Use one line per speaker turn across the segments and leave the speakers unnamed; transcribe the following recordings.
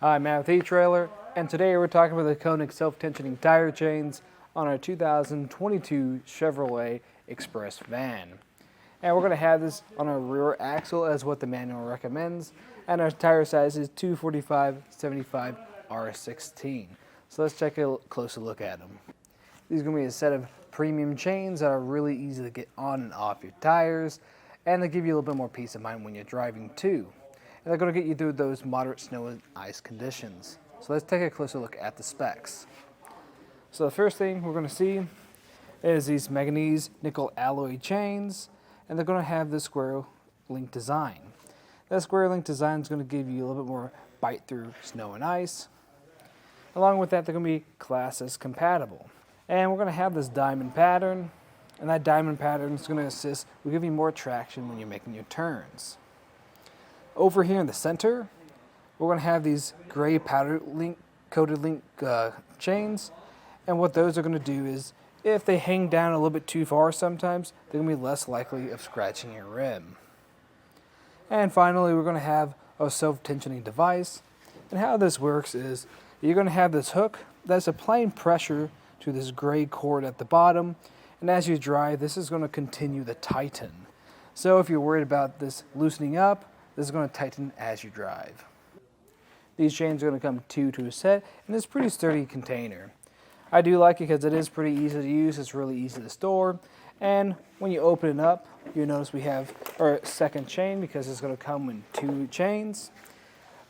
Hi, Matt with etrailer, and today we're talking about the Konig Self-Tensioning Tire Chains on our 2022 Chevrolet Express van. And we're going to have this on our rear axle as what the manual recommends, and our tire size is 245/75 R16. So let's take a closer look at them. These are going to be a set of premium chains that are really easy to get on and off your tires, and they give you a little bit more peace of mind when you're driving too. And they're going to get you through those moderate snow and ice conditions. So let's take a closer look at the specs. So the first thing we're going to see is these manganese nickel alloy chains, and they're going to have this square link design. That square link design is going to give you a little bit more bite through snow and ice. Along with that, they're going to be Class S compatible. And we're going to have this diamond pattern, and that diamond pattern is going to assist with giving you more traction when you're making your turns. Over here in the center, we're going to have these gray powder link coated link chains, and what those are going to do is if they hang down a little bit too far sometimes, they're going to be less likely of scratching your rim. And finally, we're going to have a self-tensioning device, and how this works is you're going to have this hook that's applying pressure to this gray cord at the bottom, and as you drive, this is going to continue to tighten. So if you're worried about this loosening up, this is going to tighten as you drive. These chains are going to come two to a set, and it's a pretty sturdy container. I do like it because it is pretty easy to use, it's really easy to store, and when you open it up, you'll notice we have our second chain because it's going to come in two chains.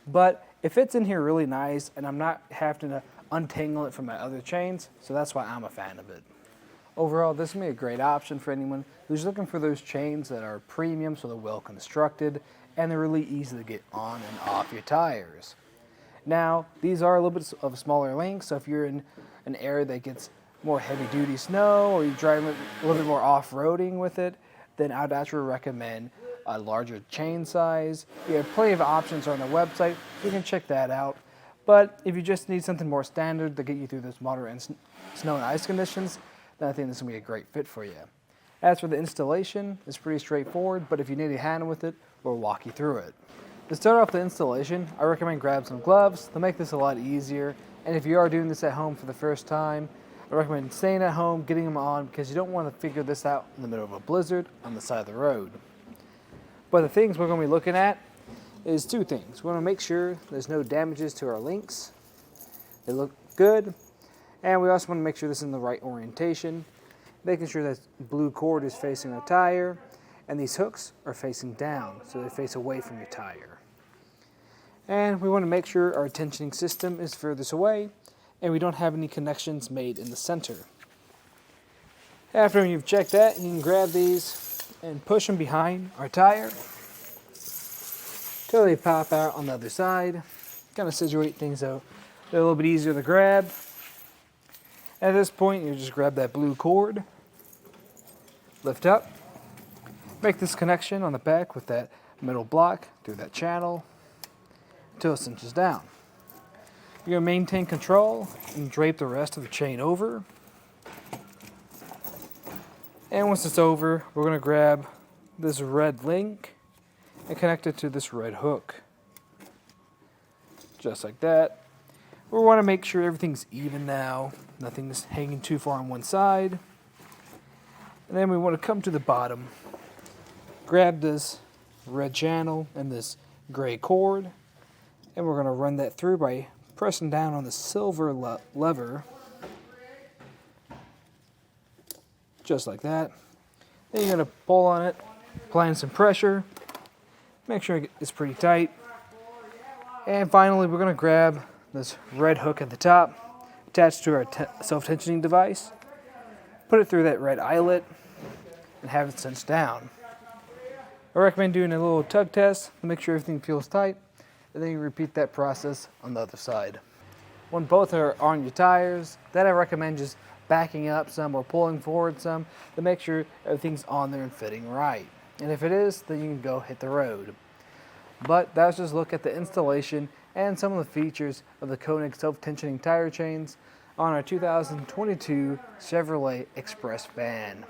But it fits in here really nice, and I'm not having to untangle it from my other chains, so that's why I'm a fan of it. Overall, this will be a great option for anyone who's looking for those chains that are premium, so they're well constructed, and they're really easy to get on and off your tires. Now, these are a little bit of smaller lengths, so if you're in an area that gets more heavy-duty snow, or you're driving a little bit more off-roading with it, then I'd actually recommend a larger chain size. You have plenty of options on the website, so you can check that out. But if you just need something more standard to get you through those moderate snow and ice conditions, then I think this will be a great fit for you. As for the installation, it's pretty straightforward, but if you need a hand with it, we'll walk you through it. To start off the installation, I recommend grab some gloves to make this a lot easier, and if you are doing this at home for the first time, I recommend staying at home, getting them on, because you don't want to figure this out in the middle of a blizzard on the side of the road. But the things we're going to be looking at is two things. We want to make sure there's no damages to our links. They look good. And we also want to make sure this is in the right orientation, making sure that blue cord is facing our tire, and these hooks are facing down, so they face away from your tire. And we want to make sure our tensioning system is furthest away, and we don't have any connections made in the center. After you've checked that, you can grab these and push them behind our tire till they pop out on the other side. Kind of situate things out a little bit easier to grab. At this point, you just grab that blue cord, lift up, make this connection on the back with that metal block through that channel until it cinches down. You're going to maintain control and drape the rest of the chain over. And once it's over, we're going to grab this red link and connect it to this red hook. Just like that. We want to make sure everything's even now, nothing is hanging too far on one side. And then we want to come to the bottom, grab this red channel and this gray cord, and we're going to run that through by pressing down on the silver lever, just like that. Then you're going to pull on it, applying some pressure, make sure it's pretty tight. And finally, we're going to grab this red hook at the top, attached to our self-tensioning device, put it through that red eyelet, and have it cinched down. I recommend doing a little tug test to make sure everything feels tight, and then you repeat that process on the other side. When both are on your tires, then I recommend just backing up some or pulling forward some to make sure everything's on there and fitting right. And if it is, then you can go hit the road. But that's just a look at the installation and some of the features of the Konig Self-Tensioning Tire Chains on our 2022 Chevrolet Express van.